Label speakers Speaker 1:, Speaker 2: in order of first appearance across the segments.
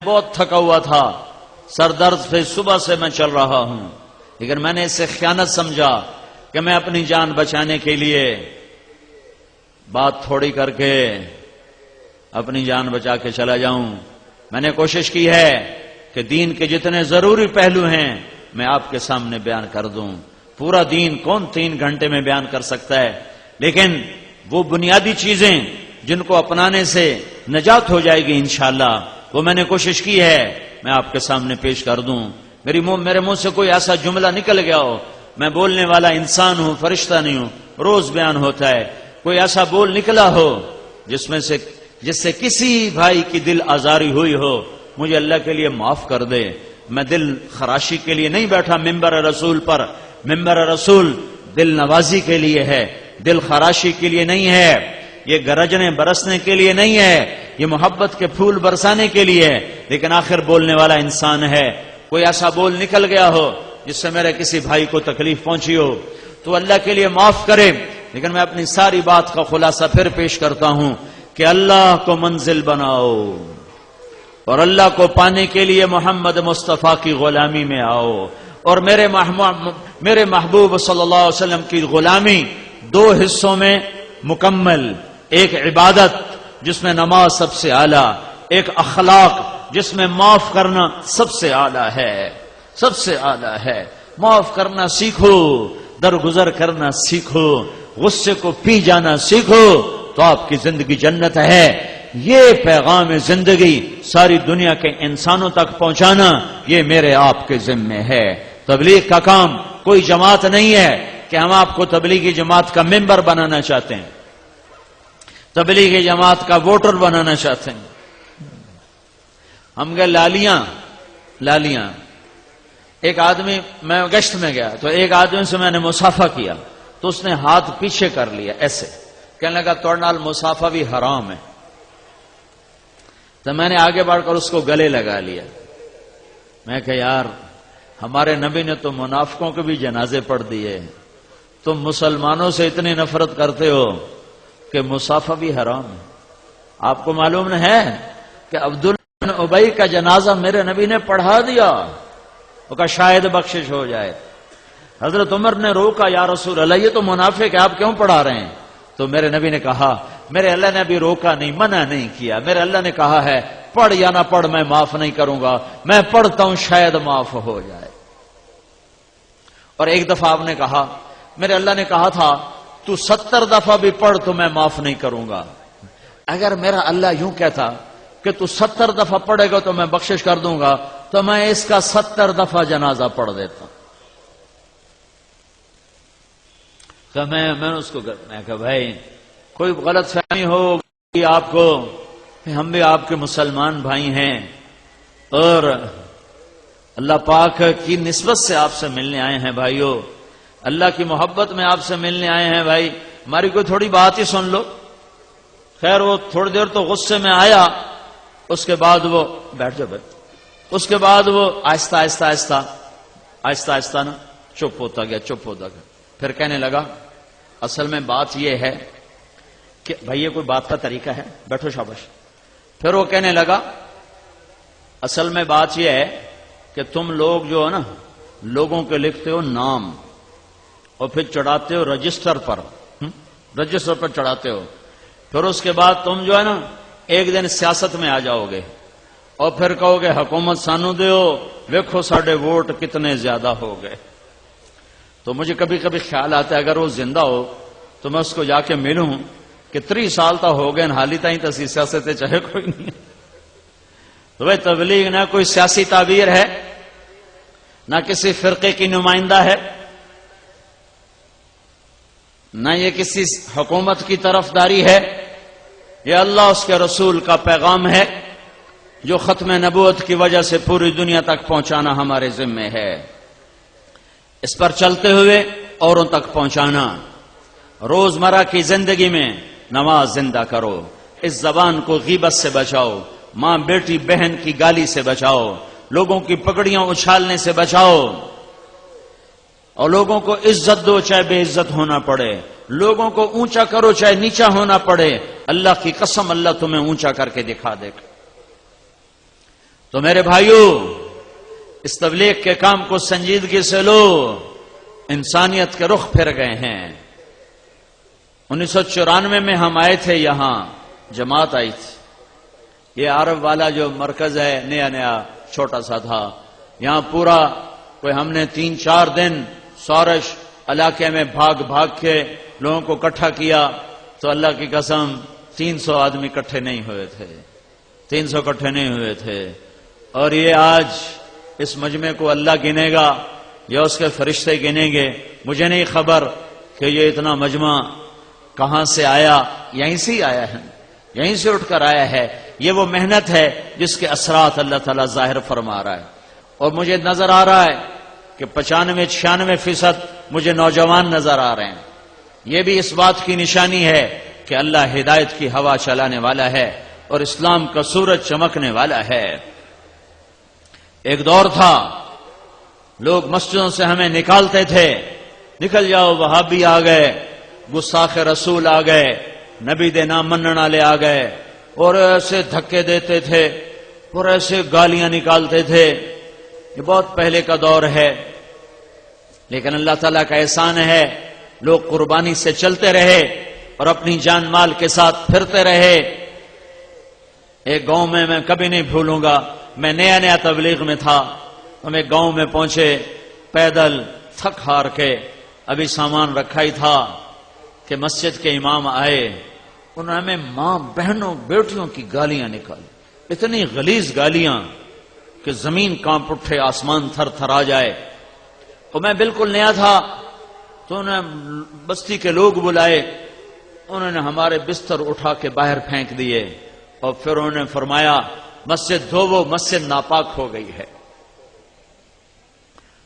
Speaker 1: بہت تھکا ہوا تھا، سر درد سے صبح سے میں چل رہا ہوں، لیکن میں نے اسے خیانت سمجھا کہ میں اپنی جان بچانے کے لیے بات تھوڑی کر کے اپنی جان بچا کے چلا جاؤں۔ میں نے کوشش کی ہے کہ دین کے جتنے ضروری پہلو ہیں میں آپ کے سامنے بیان کر دوں۔ پورا دین کون 3 گھنٹے میں بیان کر سکتا ہے، لیکن وہ بنیادی چیزیں جن کو اپنانے سے نجات ہو جائے گی انشاءاللہ، وہ میں نے کوشش کی ہے میں آپ کے سامنے پیش کر دوں۔ میرے منہ سے کوئی ایسا جملہ نکل گیا ہو، میں بولنے والا انسان ہوں، فرشتہ نہیں ہوں، روز بیان ہوتا ہے، کوئی ایسا بول نکلا ہو جس سے کسی بھائی کی دل آزاری ہوئی ہو، مجھے اللہ کے لیے معاف کر دے۔ میں دل خراشی کے لیے نہیں بیٹھا ممبر رسول پر، ممبر رسول دل نوازی کے لیے ہے، دل خراشی کے لیے نہیں ہے، یہ گرجنے برسنے کے لیے نہیں ہے، یہ محبت کے پھول برسانے کے لیے ہے۔ لیکن آخر بولنے والا انسان ہے، کوئی ایسا بول نکل گیا ہو جس سے میرے کسی بھائی کو تکلیف پہنچی ہو تو اللہ کے لیے معاف کرے۔ لیکن میں اپنی ساری بات کا خلاصہ پھر پیش کرتا ہوں کہ اللہ کو منزل بناؤ اور اللہ کو پانے کے لیے محمد مصطفیٰ کی غلامی میں آؤ، اور میرے محبوب صلی اللہ علیہ وسلم کی غلامی 2 حصوں میں مکمل، ایک عبادت جس میں نماز سب سے اعلیٰ، ایک اخلاق جس میں معاف کرنا سب سے اعلیٰ ہے، سب سے اعلیٰ ہے۔ معاف کرنا سیکھو، درگزر کرنا سیکھو، غصے کو پی جانا سیکھو تو آپ کی زندگی جنت ہے۔ یہ پیغام زندگی ساری دنیا کے انسانوں تک پہنچانا یہ میرے آپ کے ذمے ہے۔ تبلیغ کا کام کوئی جماعت نہیں ہے کہ ہم آپ کو تبلیغی جماعت کا ممبر بنانا چاہتے ہیں، تبلیغی جماعت کا ووٹر بنانا چاہتے ہیں۔ ہم گئے لالیاں، ایک آدمی، میں گشت میں گیا تو ایک آدمی سے میں نے مصافحہ کیا تو اس نے ہاتھ پیچھے کر لیا ایسے، کہنے لگا توڑ نال مصافحہ بھی حرام ہے۔ تو میں نے آگے بڑھ کر اس کو گلے لگا لیا۔ میں کہ یار ہمارے نبی نے تو منافقوں کے بھی جنازے پڑھ دیے، تم مسلمانوں سے اتنی نفرت کرتے ہو کہ مصافحہ بھی حرام ہے۔ آپ کو معلوم نہ ہے کہ عبداللہ بن ابی کا جنازہ میرے نبی نے پڑھا دیا، وہ کہا شاید بخشش ہو جائے۔ حضرت عمر نے روکا، یا رسول اللہ یہ تو منافق ہے، آپ کیوں پڑھا رہے ہیں؟ تو میرے نبی نے کہا میرے اللہ نے بھی روکا نہیں، منع نہیں کیا، میرے اللہ نے کہا ہے پڑھ یا نہ پڑھ میں معاف نہیں کروں گا، میں پڑھتا ہوں شاید معاف ہو جائے۔ اور ایک دفعہ آپ نے کہا میرے اللہ نے کہا تھا تو 70 دفعہ بھی پڑھ تو میں معاف نہیں کروں گا۔ اگر میرا اللہ یوں کہتا کہ تو 70 دفعہ پڑھے گا تو میں بخشش کر دوں گا تو میں اس کا 70 دفعہ جنازہ پڑھ دیتا۔ کہ میں اس کو میں کہا بھائی کوئی غلط فہمی ہوگی آپ کو، ہم بھی آپ کے مسلمان بھائی ہیں اور اللہ پاک کی نسبت سے آپ سے ملنے آئے ہیں بھائیو، اللہ کی محبت میں آپ سے ملنے آئے ہیں بھائی، ہماری کوئی تھوڑی بات ہی سن لو۔ خیر وہ تھوڑی دیر تو غصے میں آیا، اس کے بعد وہ بیٹھ جاؤ اس کے بعد وہ آہستہ آہستہ نا چپ ہوتا گیا۔ پھر کہنے لگا اصل میں بات یہ ہے کہ بھائی یہ کوئی بات کا طریقہ ہے، بیٹھو شاباش۔ پھر وہ کہنے لگا اصل میں بات یہ ہے کہ تم لوگ جو ہے نا لوگوں کے لکھتے ہو نام اور پھر چڑھاتے ہو رجسٹر پر چڑھاتے ہو، پھر اس کے بعد تم جو ہے نا ایک دن سیاست میں آ جاؤ گے اور پھر کہو گے حکومت سانو دیو، ویکھو ساڈے ووٹ کتنے زیادہ ہو گئے۔ تو مجھے کبھی کبھی خیال آتا ہے اگر وہ زندہ ہو تو میں اس کو جا کے ملوں کہ 30 سال تا ہو گئے حالی تائیں تسی سیاست چاہے کوئی نہیں۔ تو بھائی تبلیغ نہ کوئی سیاسی تعبیر ہے، نہ کسی فرقے کی نمائندہ ہے، نہ یہ کسی حکومت کی طرفداری ہے، یہ اللہ اس کے رسول کا پیغام ہے جو ختم نبوت کی وجہ سے پوری دنیا تک پہنچانا ہمارے ذمے ہے۔ اس پر چلتے ہوئے اوروں تک پہنچانا۔ روزمرہ کی زندگی میں نماز زندہ کرو، اس زبان کو غیبت سے بچاؤ، ماں بیٹی بہن کی گالی سے بچاؤ، لوگوں کی پگڑیاں اچھالنے سے بچاؤ، اور لوگوں کو عزت دو چاہے بے عزت ہونا پڑے، لوگوں کو اونچا کرو چاہے نیچا ہونا پڑے۔ اللہ کی قسم اللہ تمہیں اونچا کر کے دکھا دے گا۔ تو میرے بھائیوں، اس تبلیغ کے کام کو سنجیدگی سے لو، انسانیت کے رخ پھر گئے ہیں۔ 1994 میں ہم آئے تھے، یہاں جماعت آئی تھی، یہ عرب والا جو مرکز ہے نیا چھوٹا سا تھا، یہاں پورا کوئی ہم نے 3-4 دن سورش علاقے میں بھاگ کے لوگوں کو اکٹھا کیا، تو اللہ کی قسم 300 آدمی اکٹھے نہیں ہوئے تھے، 300 اکٹھے نہیں ہوئے تھے۔ اور یہ آج اس مجمع کو اللہ گنے گا یا اس کے فرشتے گنیں گے، مجھے نہیں خبر کہ یہ اتنا مجمع کہاں سے آیا، یہیں سے ہی آیا ہے، یہیں سے اٹھ کر آیا ہے۔ یہ وہ محنت ہے جس کے اثرات اللہ تعالیٰ ظاہر فرما رہا ہے۔ اور مجھے نظر آ رہا ہے کہ 95-96% مجھے نوجوان نظر آ رہے ہیں۔ یہ بھی اس بات کی نشانی ہے کہ اللہ ہدایت کی ہوا چلانے والا ہے اور اسلام کا سورج چمکنے والا ہے۔ ایک دور تھا لوگ مسجدوں سے ہمیں نکالتے تھے، نکل جاؤ وہابی آ گئے، گستاخ رسول آ گئے، نبی دے نام منن والے آ گئے، اور ایسے دھکے دیتے تھے اور ایسے گالیاں نکالتے تھے۔ یہ بہت پہلے کا دور ہے، لیکن اللہ تعالیٰ کا احسان ہے لوگ قربانی سے چلتے رہے اور اپنی جان مال کے ساتھ پھرتے رہے۔ ایک گاؤں میں کبھی نہیں بھولوں گا، میں نیا تبلیغ میں تھا، ہم ایک گاؤں میں پہنچے پیدل تھک ہار کے، ابھی سامان رکھا ہی تھا کہ مسجد کے امام آئے، انہوں نے ہمیں ماں بہنوں بیٹیوں کی گالیاں نکالی، اتنی غلیظ گالیاں کہ زمین کانپ اٹھے، آسمان تھر تھر آ جائے۔ اور میں بالکل نیا تھا، تو انہوں نے بستی کے لوگ بلائے، انہوں نے ہمارے بستر اٹھا کے باہر پھینک دیے، اور پھر انہوں نے فرمایا مسجد دھوو، مسجد ناپاک ہو گئی ہے۔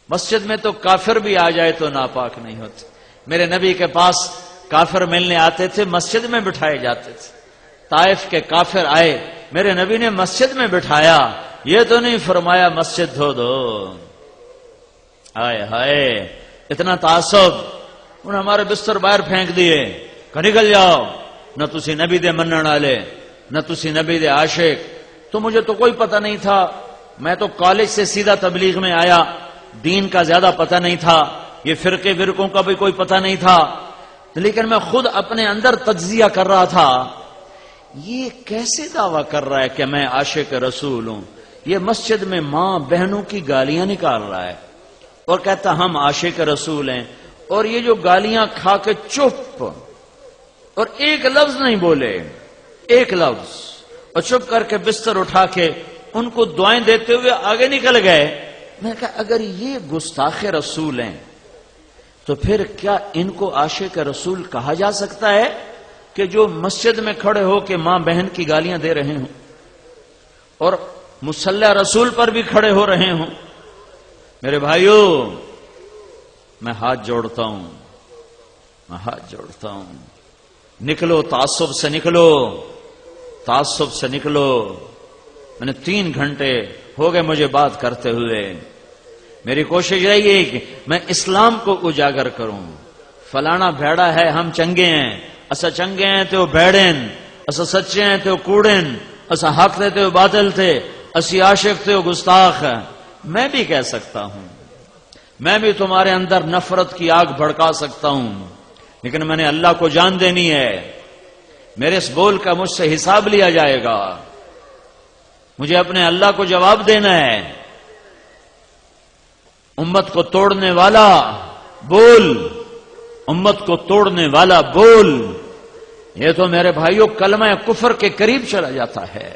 Speaker 1: مسجد میں تو کافر بھی آ جائے تو ناپاک نہیں ہوتی۔ میرے نبی کے پاس کافر ملنے آتے تھے، مسجد میں بٹھائے جاتے تھے۔ طائف کے کافر آئے، میرے نبی نے مسجد میں بٹھایا، یہ تو نہیں فرمایا مسجد دھو دو۔ ہائے ہائے، اتنا تعصب! انہوں نے ہمارے بستر باہر پھینک دیے کہ نکل جاؤ، نہ تسی نبی دے منن والے، نہ تسی نبی دے عاشق۔ تو مجھے تو کوئی پتہ نہیں تھا، میں تو کالج سے سیدھا تبلیغ میں آیا، دین کا زیادہ پتہ نہیں تھا، یہ فرقوں کا بھی کوئی پتہ نہیں تھا، لیکن میں خود اپنے اندر تجزیہ کر رہا تھا، یہ کیسے دعویٰ کر رہا ہے کہ میں عاشق رسول ہوں؟ یہ مسجد میں ماں بہنوں کی گالیاں نکال رہا ہے اور کہتا ہم عاشق رسول ہیں، اور یہ جو گالیاں کھا کے چپ، اور ایک لفظ نہیں بولے، ایک لفظ، اور چپ کر کے بستر اٹھا کے ان کو دعائیں دیتے ہوئے آگے نکل گئے۔ میں نے کہا اگر یہ گستاخ رسول ہیں تو پھر کیا ان کو عاشق رسول کہا جا سکتا ہے کہ جو مسجد میں کھڑے ہو کے ماں بہن کی گالیاں دے رہے ہوں اور مصلی رسول پر بھی کھڑے ہو رہے ہوں؟ میرے بھائیوں، میں ہاتھ جوڑتا ہوں، میں ہاتھ جوڑتا ہوں، نکلو تعصب سے، نکلو تعصب سے نکلو۔ میں نے 3 گھنٹے ہو گئے مجھے بات کرتے ہوئے، میری کوشش رہی ہے کہ میں اسلام کو اجاگر کروں۔ فلانا بھیڑا ہے، ہم چنگے ہیں، اسا چنگے ہیں تو بھیڑن، اسا سچے ہیں تو کوڑن، اسا حق تھے تو باطل تھے، اسی عاشق تھے گستاخ۔ میں بھی کہہ سکتا ہوں، میں بھی تمہارے اندر نفرت کی آگ بھڑکا سکتا ہوں، لیکن میں نے اللہ کو جان دینی ہے، میرے اس بول کا مجھ سے حساب لیا جائے گا، مجھے اپنے اللہ کو جواب دینا ہے۔ امت کو توڑنے والا بول، امت کو توڑنے والا بول، یہ تو میرے بھائیوں کلمہ کفر کے قریب چلا جاتا ہے۔